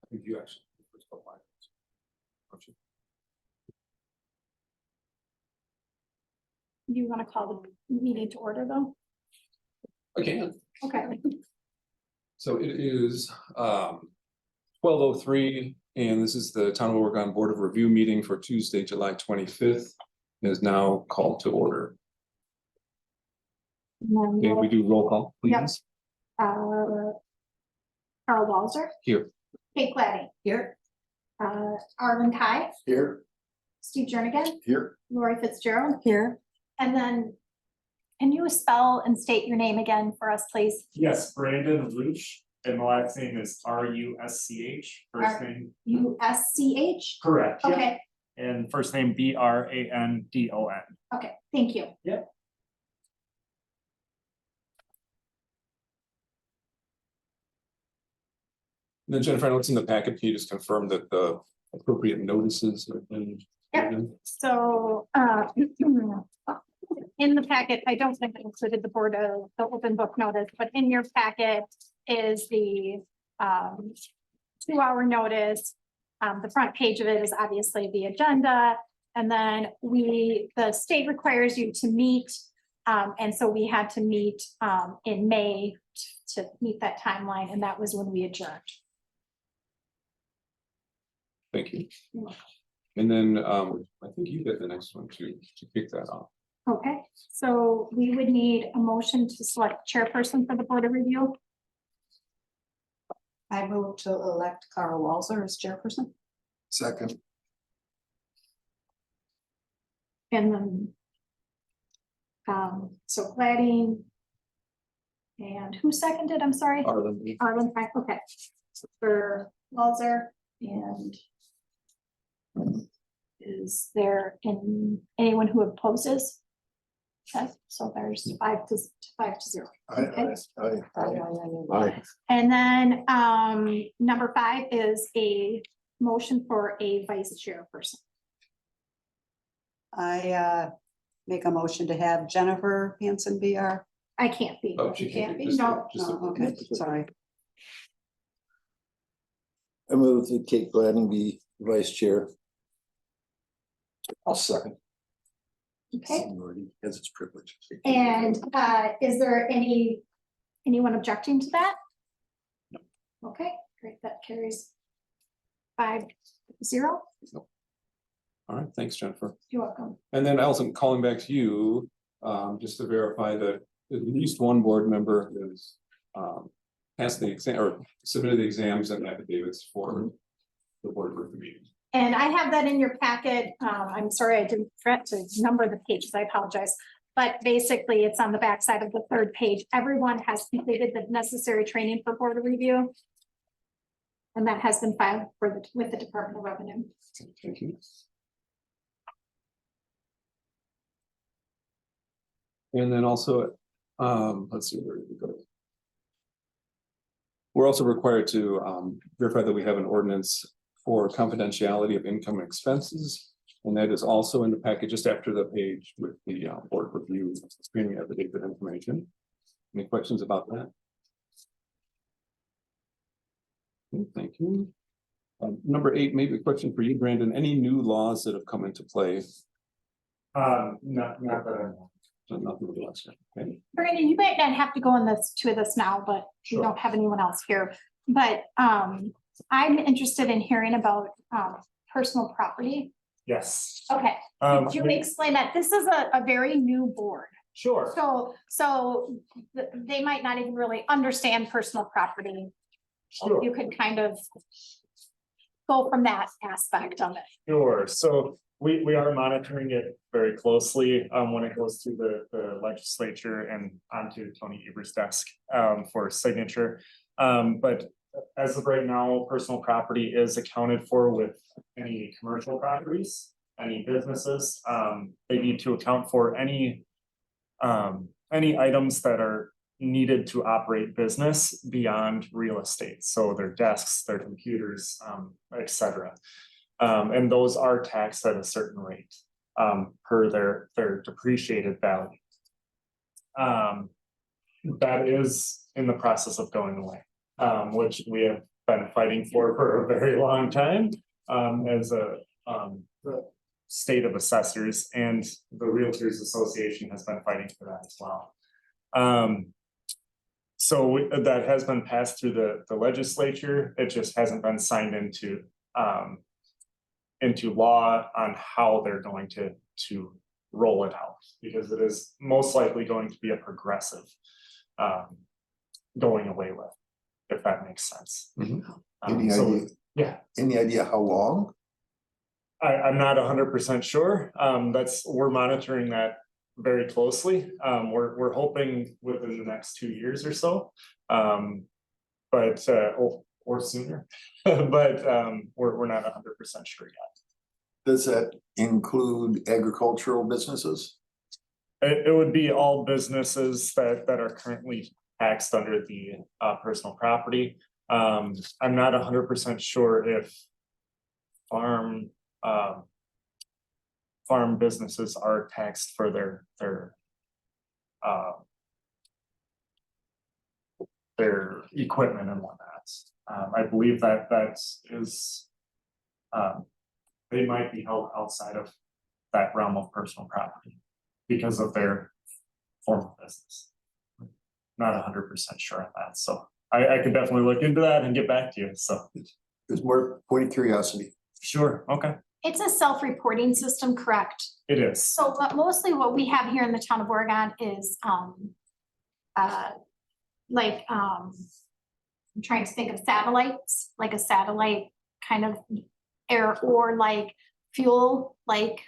think you actually. Don't you? Do you want to call the meeting to order though? Okay, Okay. so it is 12:03, and this is the Town of Oregon Board of Review meeting for Tuesday, July 25th. Is now called to order. And Okay, then we do roll call, Yep. please. Carl Walzer, Here. Kate Gladdy. Here. Arlen Kai, Here. Steve Jernigan, Here. Lori Fitzgerald. Here. And then, can you spell and state your name again for us, please? Yes, Brandon Rusch, and the last name is Rusch, first name, USCH? correct, yep. Okay, And first name Brandon. okay, thank you. Yep. And then Jennifer, I know it's in the packet. Can you just confirm that the appropriate notices have been? Yep. given? So, in the packet, I don't think it included the open book notice, but in your packet is the 2-hour notice. The front page of it is obviously the agenda. And then the state requires you to meet. And so we had to meet in May to meet that timeline, and that was when we adjourned. Thank you. You're welcome. And then I think you did the next one to kick that off. Okay, so we would need a motion to select chairperson for the Board of Review. I move to elect Carl Walzer as chairperson. Second. And then. So Gladding. And who seconded? I'm sorry. Arlen. Arlen, okay. So for Walzer and. Is there anyone who opposes? Okay, so there's 5-0. Aye. And then number 5 is a motion for a vice chairperson. I make a motion to have Jennifer Hanson be our. I can't be. Oh, she You can't be. No, Oh, okay, sorry. I move that Kate Gladden be vice chair. I'll second. okay. Seniority has its privilege. And is there anyone objecting to that? No. Okay, great, that carries 5-0. All right, thanks, Jennifer. You're welcome. And then Allison, calling back to you, just to verify that at least one board member has passed the exam or submitted the exams and affidavits for the board of review meeting. And I have that in your packet. I'm sorry, I didn't forget to number the pages. I apologize. But basically, it's on the back side of the 3rd page. Everyone has completed the necessary training for board of review. And that has been filed with the Department of Revenue. Thank you. And then also, let's see where we go. We're also required to verify that we have an ordinance for confidentiality of income and expenses. And that is also in the package just after the page with the board review screening affidavit information. Any questions about that? Okay, thank you. Number 8, maybe a question for you, Brandon. Any new laws that have come into play? Not that I know. So nothing with the last one, okay? Brandon, you might not have to go on this now, but we Sure. don't have anyone else here. But I'm interested in hearing about personal property. Yes. Okay, could you explain that? This is a very new board. Sure, So they might not even really understand personal property. sure. You could kind of go from that aspect of it. Sure, so we are monitoring it very closely when it goes to the legislature and onto Tony Eber's desk for signature. But as of right now, personal property is accounted for with any commercial properties, any businesses. They need to account for any items that are needed to operate business beyond real estate. So their desks, their computers, etc. And those are taxed at a certain rate per their depreciated value. That is in the process of going away, which we have been fighting for a very long time, as a, the state of assessors, and the Realtors Association has been fighting for that as well. So that has been passed through the legislature, it just hasn't been signed into law on how they're going to roll it out, because it is most likely going to be a progressive going away with, if that makes sense. Any So, idea? yeah, Any idea how long? I'm not 100% sure. We're monitoring that very closely. We're hoping within the next 2 years or so. But or sooner, but we're not 100% sure yet. Does that include agricultural businesses? It would be all businesses that are currently taxed under the personal property. I'm not 100% sure if farm businesses are taxed for their equipment and whatnot. I believe that is they might be held outside of that realm of personal property because of their form of business. Not 100% sure on that, so I could definitely look into that and get back to you, so. There's more point of curiosity. Sure, okay, It's a self-reporting system, correct? it is, So, but mostly what we have here in the town of Oregon is, I'm trying to think of satellites, like a satellite kind of air, or like fuel, like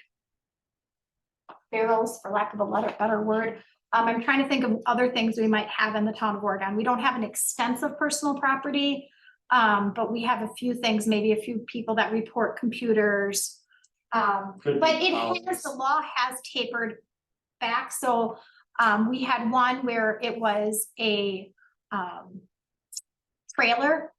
barrels, for lack of a better word. I'm trying to think of other things we might have in the town of Oregon. We don't have an extensive personal property, but we have a few things, maybe a few people that report computers. Could But be it houses. has, the law has tapered back, so we had one where it was a trailer.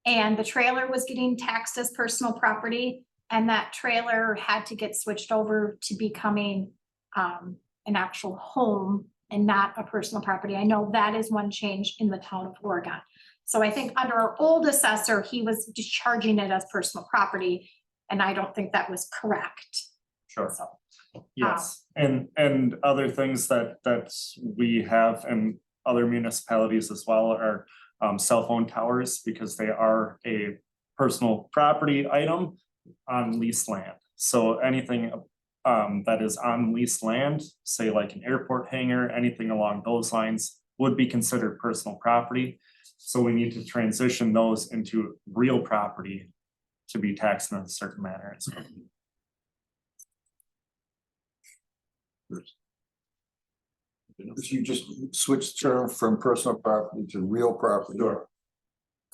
And the trailer was getting taxed as personal property, and that trailer had to get switched over to becoming an actual home and not a personal property. I know that is one change in the town of Oregon. So I think under our old assessor, he was discharging it as personal property, and I don't think that was correct. sure. So, Yes, and other things that we have in other municipalities as well are cell phone towers, because they are a personal property item on leased land. So anything that is on leased land, say like an airport hangar, anything along those lines would be considered personal property. So we need to transition those into real property to be taxed in a certain manner as well. If you just switch term from personal property to real property. Sure.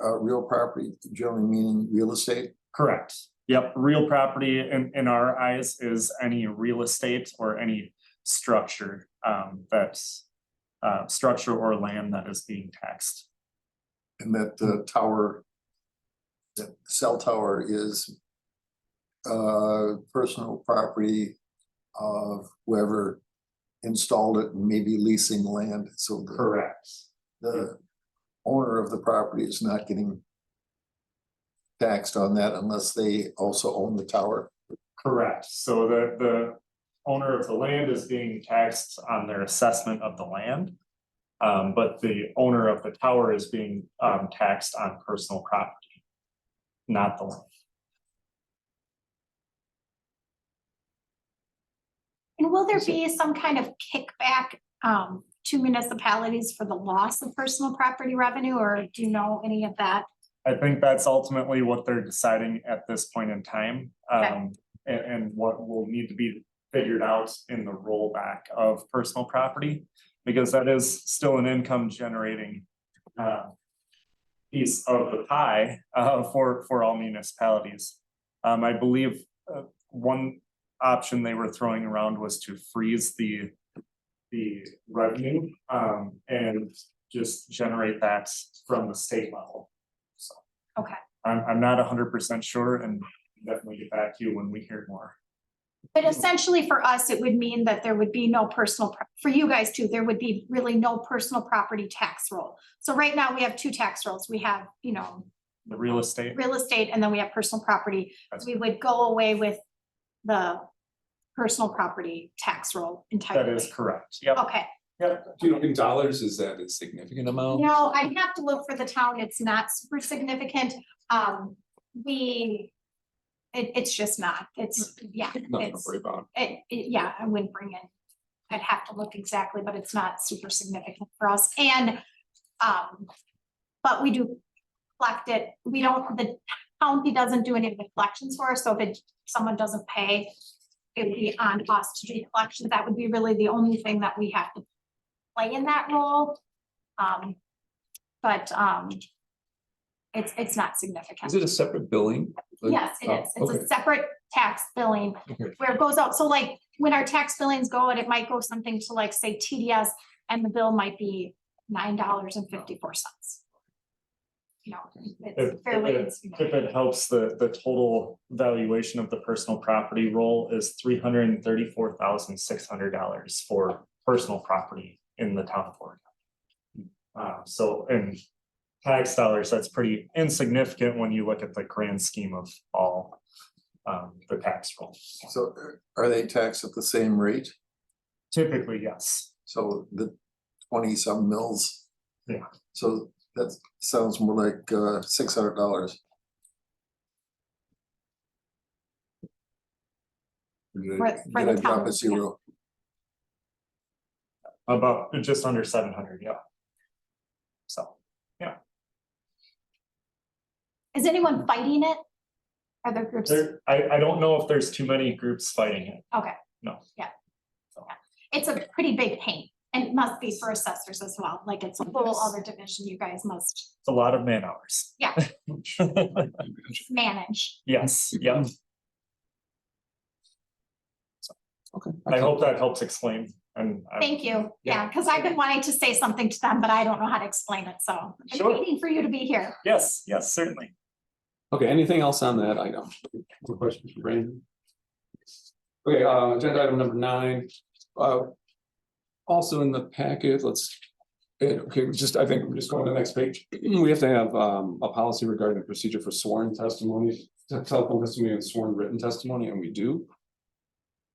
Real property generally meaning real estate. Correct. Yep, real property in our eyes is any real estate or any structure that's structure or land that is being taxed. And that the tower, the cell tower is personal property of whoever installed it and maybe leasing land. So Correct. the owner of the property is not getting taxed on that unless they also own the tower. Correct. So the owner of the land is being taxed on their assessment of the land. But the owner of the tower is being taxed on personal property, not the land. and will there be some kind of kickback to municipalities for the loss of personal property revenue, or do you know any of that? I think that's ultimately what they're deciding at this point in time. Okay. And what will need to be figured out in the rollback of personal property, because that is still an income generating piece of the pie for all municipalities. I believe one option they were throwing around was to freeze the revenue and just generate that from the state level. So. Okay. I'm not 100% sure, and definitely get back to you when we hear more. But essentially for us, it would mean that there would be no for you guys too, there would be really no personal property tax roll. So right now we have two tax rolls. We have, the real estate. and then we have personal property. That's- We would go away with the personal property tax roll That entirely. is correct. Yep. Okay, Yep. Do you know in dollars, is that a significant amount? no, I'd have to look for the town. It's not super significant. It's just not. It's, yeah, Nothing to it's, worry about. yeah, I wouldn't bring it. I'd have to look exactly, but it's not super significant for us. And, but we do collect it. We don't, the county doesn't do any of the collections for us. So if someone doesn't pay, it would be on us to do collections. That would be really the only thing that we have to play in that role. But it's not significant. Is it a separate billing? Like- Yes, it oh, is. It's okay. a separate tax billing Okay. where it goes out. So like when our tax billings go and it might go something to like, say TDS and the bill might be $9.54. You know, it's fairly If insignificant. it helps, the total valuation of the personal property roll is $334,600 for personal property in the town of Oregon. So in tax dollars, that's pretty insignificant when you look at the grand scheme of all the tax roll. So are they taxed at the same rate? Typically, yes. So the 20-some mils? Yeah. So that sounds more like $600. Did For I the did I drop town, a zero? About just under 700, yeah. So, Is anyone fighting it? Other groups? I don't know if there's too many groups fighting it. Okay. No. Yeah. It's a pretty big pain and it must be for assessors as well. Like it's a whole other division you guys must It's a lot of man hours. Yeah. manage. Yes, yeah. Okay. I hope that helps explain and. Thank you. Yeah, because I've been wanting to say something to them, but I don't know how to explain it. So I'm Sure. waiting for you to be here. Yes, certainly. Okay, anything else on that item? More questions for Brandon? Okay, agenda item number 9. Also in the packet, okay, I think we're just going to the next page. We have to have a policy regarding the procedure for sworn testimony, telephone testimony and sworn written testimony, and we do.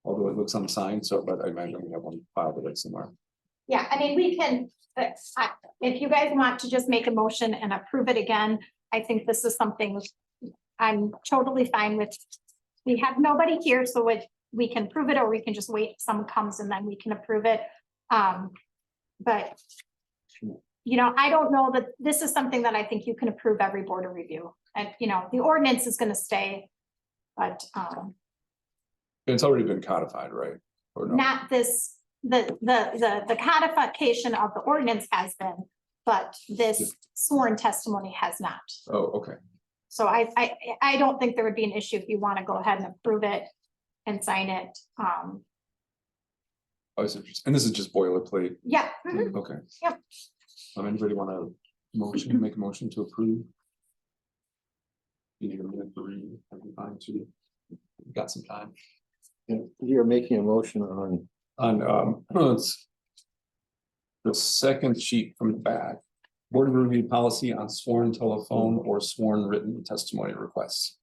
Although it looks unsigned, so, but I imagine we have one filed with it somewhere. Yeah, I mean, we can, if you guys want to just make a motion and approve it again, I think this is something I'm totally fine with. We have nobody here, so we can prove it, or we can just wait, if someone comes and then we can approve it. But you know, I don't know that this is something that I think you can approve every board of review. And, you know, the ordinance is gonna stay, but It's already been codified, right? Or no? not this, the codification of the ordinance has been, but this sworn testimony has not. Oh, okay. So I don't think there would be an issue if you want to go ahead and approve it and sign it. Oh, and this is just boilerplate. Yeah, mhm. Okay. Yep. Anybody want to make a motion to approve? You need a minute to read, I'd be fine too. We've got some time. You're making a motion on. It's the second sheet from the back. Board of Review policy on sworn telephone or sworn written testimony requests.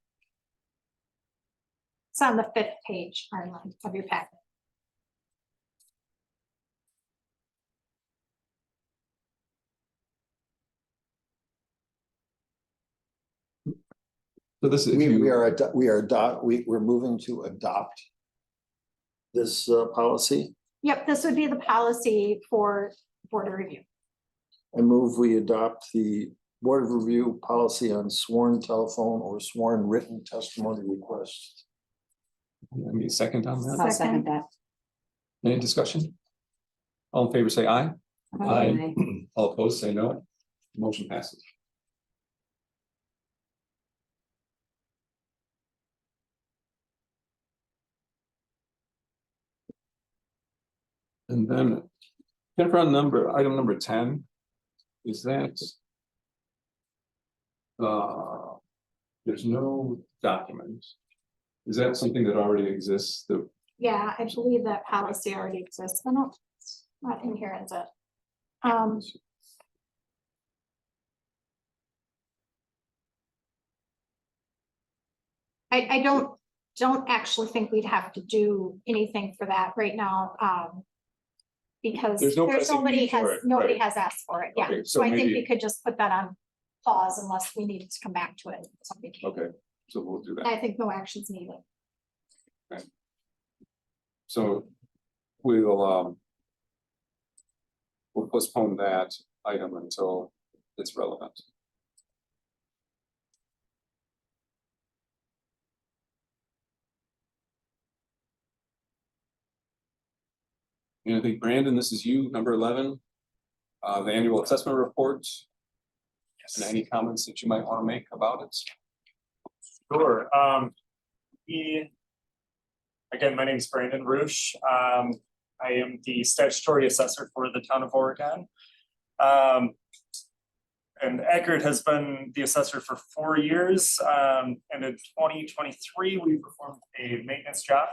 It's on the 5th page, Arlen, of your packet. So this is. We're moving to adopt this policy. Yep, this would be the policy for board of review. I move we adopt the Board of Review policy on sworn telephone or sworn written testimony requests. Any second on that? I'll second that. Any discussion? All in favor, say aye. Aye. All opposed, say no. Motion passes. And then, item number 10, is that there's no documents. Is that something that already exists? Yeah, I believe that policy already exists. I don't, not in here, is it? I don't actually think we'd have to do anything for that right now, because There's no pressing need for it, nobody right. has asked for it, yeah. Okay, So so I think maybe- we could just put that on pause unless we needed to come back to it. Something came. Okay, so we'll do that. I think no action's needed. So we'll postpone that item until it's relevant. And I think Brandon, this is you, number 11. The annual assessment report. And any comments that you might want to make about it? Sure, again, my name is Brandon Roosh. I am the statutory assessor for the town of Oregon. And Eckert has been the assessor for 4 years. And in 2023, we performed a maintenance job,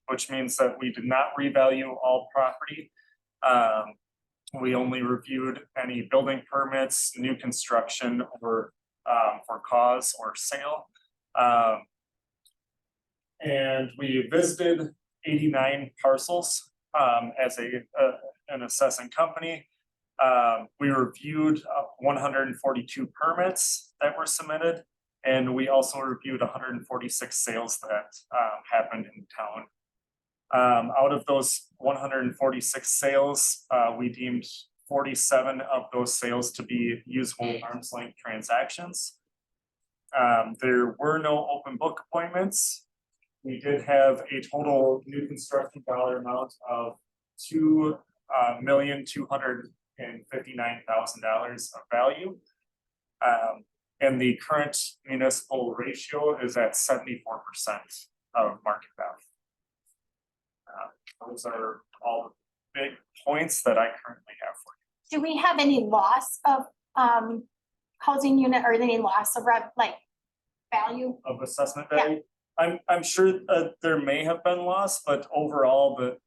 which means that we did not revalue all property. We only reviewed any building permits, new construction, or for cause or sale. And we visited 89 parcels as an assessing company. We reviewed 142 permits that were submitted, and we also reviewed 146 sales that happened in town. Out of those 146 sales, we deemed 47 of those sales to be usable arm's length transactions. There were no open book appointments. We did have a total new construction dollar amount of $2,259,000 of value. And the current municipal ratio is at 74% of market value. Those are all the big points that I currently have for you. Do we have any loss of housing unit or any loss of value? Of assessment Yeah. value. I'm sure there may have been loss, but overall, the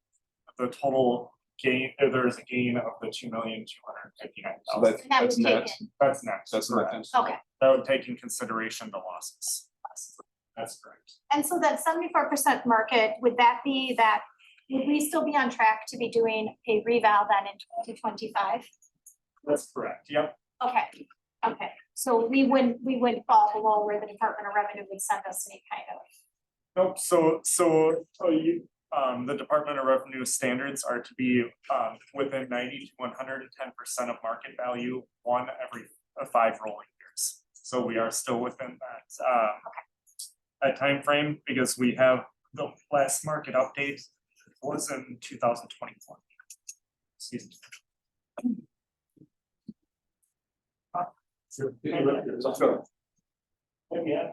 total gain, there's a gain of the So $2,259,000. that's That that's would take net. it. That's next. That's correct. net. Okay, That would take in consideration the losses. That's correct. and so that 74% market, would we still be on track to be doing a reval then in 2025? That's correct. Yep. Okay, so we wouldn't fall below where the Department of Revenue would send us any kind of. Nope, the Department of Revenue standards are to be within 90 to 110% of market value, one every 5 rolling years. So we are still within that timeframe, because we have the last market update was in 2024. Excuse me. Yeah.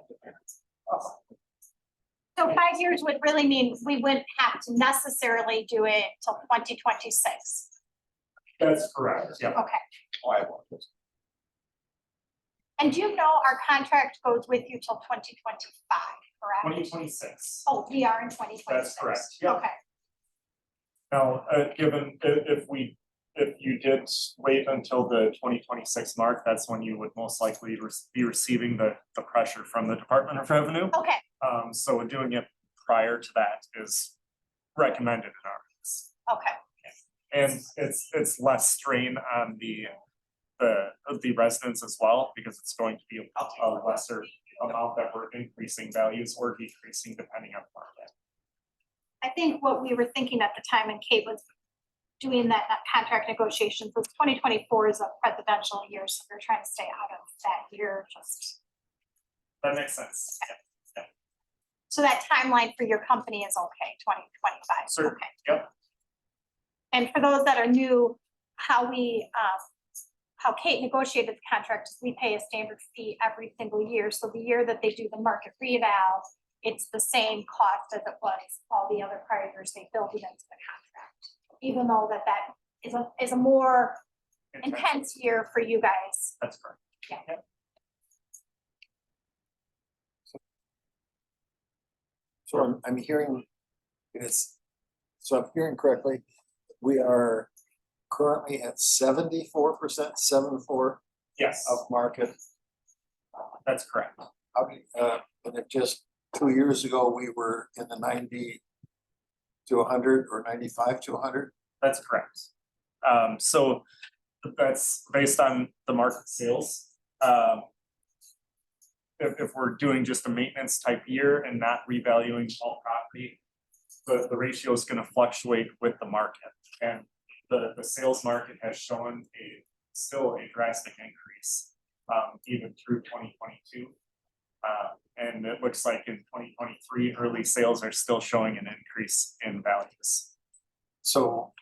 So 5 years would really mean we wouldn't have to necessarily do it till 2026. That's correct. Yep. Okay, and do you know our contract goes with you till 2025, correct? 2026. Oh, we are in 2026. That's correct, yep. Okay, Now, given if you did wait until the 2026 mark, that's when you would most likely be receiving the pressure from the Department of Revenue. okay, So doing it prior to that is recommended in our case. okay. And it's less strain on the residents as well, because it's going to be a lesser amount that we're increasing values or decreasing depending on market. I think what we were thinking at the time when Kate was doing that contract negotiations was 2024 is a presidential year, so we're trying to stay out of that year, just. That makes sense. So that timeline for your company is okay, 2025. Sure. Okay. Yep. And for those that are new, how Kate negotiated the contract is we pay a standard fee every single year. So the year that they do the market reval, it's the same cost as it was all the other prior years. They build it into the contract. Even though that is a more intense year for you guys. That's correct. Yeah. So I'm hearing so I'm hearing correctly, we are currently at 74%, 74 Yes, of market. that's correct. And it just 2 years ago, we were in the 90 to 100 or 95 to 100. That's correct. So that's based on the market sales. If we're doing just a maintenance type year and not revaluing all property, the ratio is gonna fluctuate with the market. And the sales market has shown still a drastic increase, even through 2022. And it looks like in 2023, early sales are still showing an increase in values. So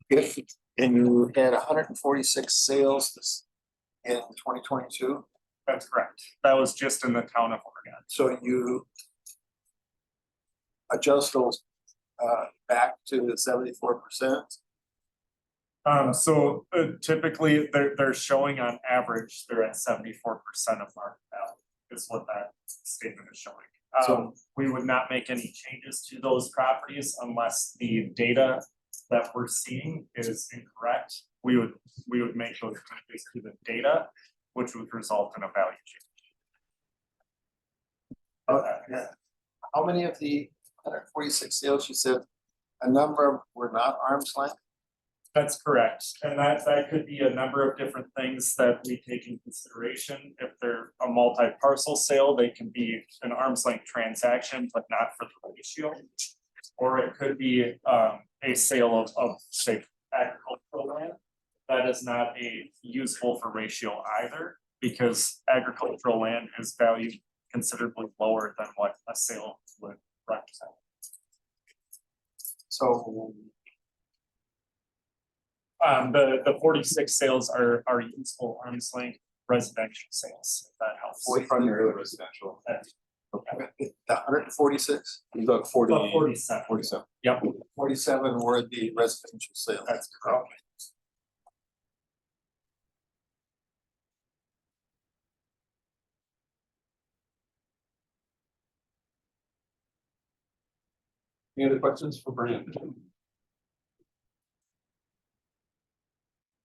if, and you had 146 sales in 2022, That's correct. That was just in the town of Oregon. so you adjust those back to the 74%. So typically they're showing on average, they're at 74% of market value is what that statement is showing. So- We would not make any changes to those properties unless the data that we're seeing is incorrect. We would make those changes to the data, which would result in a value change. Yeah. How many of the 146 sales, you said a number were not arm's length? That's correct, and that could be a number of different things that we take in consideration. If they're a multi-parcel sale, they can be an arm's length transaction, but not for the ratio. Or it could be a sale of say agricultural land. That is not a useful for ratio either, because agricultural land is valued considerably lower than what a sale would represent. So The 46 sales are useful arm's length residential sales, if that helps. Primarily residential. the 146, About 40, About 47. 47. Yep, 47 were the residential sales. that's correct. Any other questions for Brandon?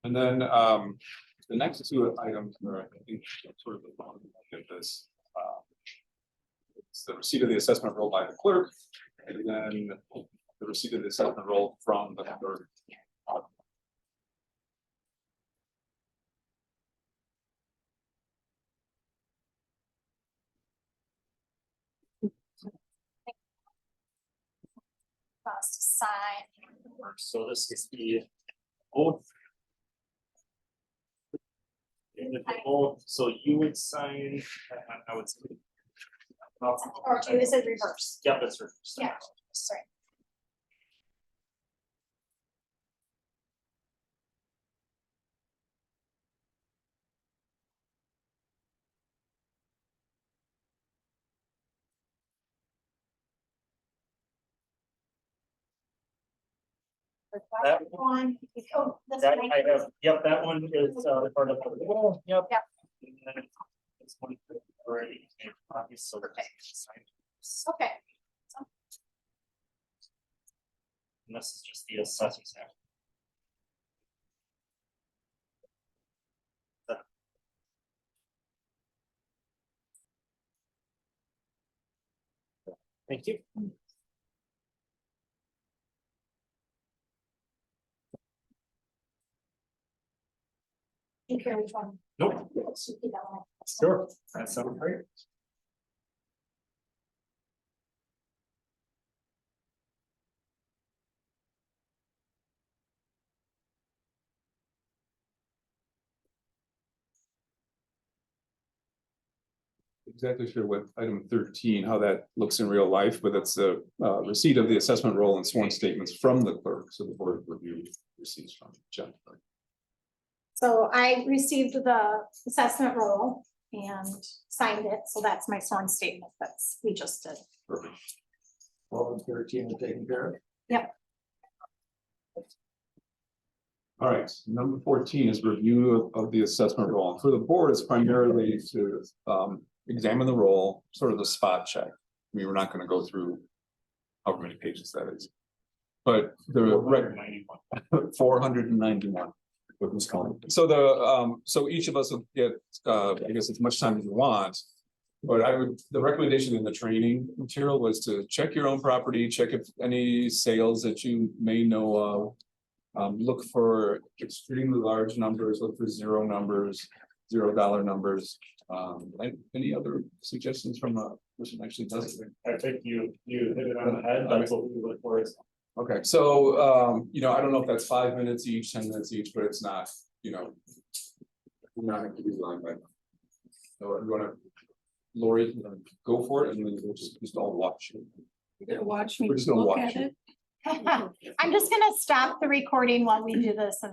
And then the next two items are, I think, sort of the bottom of this. It's the receipt of the assessment roll by the clerk, and then the receipt of the assessment roll from the clerk. Must sign. So this is the oath. And the oath, so you would sign, I would say. Or is it reverse? Yep, that's right. Yeah. Sorry. That One. Oh, this That one. I have, yep, that one is part of the, yep. Yep. And then this one already made copies, so we're just sign. Okay. And this is just the assessor's act. Thank you. Thank you, which one? Nope. Should be that one. Sure. That sounds great. Exactly sure what item 13, how that looks in real life, but it's the receipt of the assessment roll and sworn statements from the clerk, so the board of review receives from Jennifer. So I received the assessment roll and signed it, so that's my sworn statement, we just did. Perfect. 12 and 13 are taken care of. All right, number 14 is review of the assessment roll. And for the board, it's primarily to examine the roll, sort of the spot check. I mean, we're not going to go through however many pages that is. But the 491. What was calling. So so each of us will get I guess as much time as you want But the recommendation in the training material was to check your own property, check if any sales that you may know of. Look for extremely large numbers, look for zero numbers, $0 numbers. Any other suggestions from a person actually does it? I think you hit it on the head, that's what we look for is. Okay, so, I don't know if that's 5 minutes each, 10 minutes each, but it's not, we're not going to be blind by. So you wanna, Lori, go for it and then we'll just all watch. You're gonna watch me We're just gonna look watch at it. it? I'm just gonna stop the recording while we do this and